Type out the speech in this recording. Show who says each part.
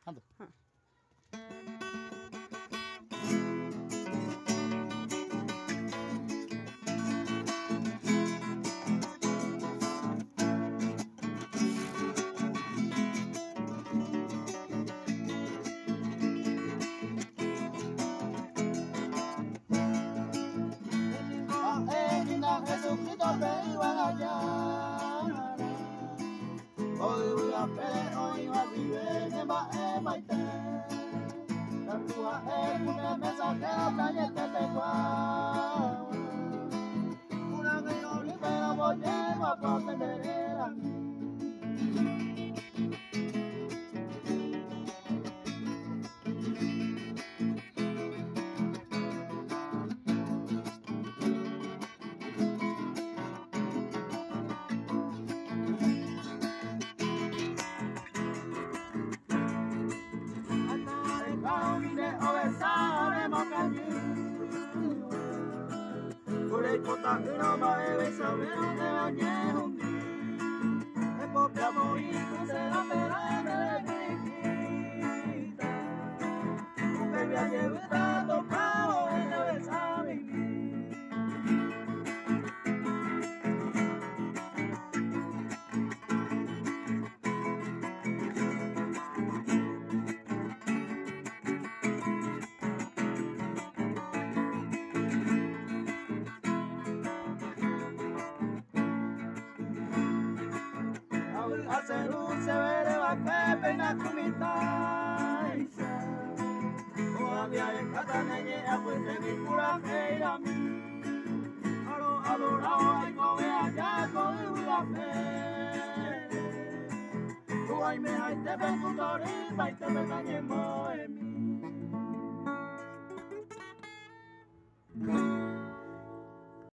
Speaker 1: Ando.
Speaker 2: Jesucristo pediu a gallara. Hoy voy a ver, hoy va a vivir en Baete. La tua es una mesa que habla y te guau. Una que yo libero voy a proteger a mí. Kota Iroma ebesa verone añehundi e poppiamo in sera per vita che mi ha llevato pavo e dove sabi hacer un severo que pena comitaisa o había en cada niña pues de mi pura fe a mí aro adorado ay come allá con la fe o ay me hay te ven tu torre y te ven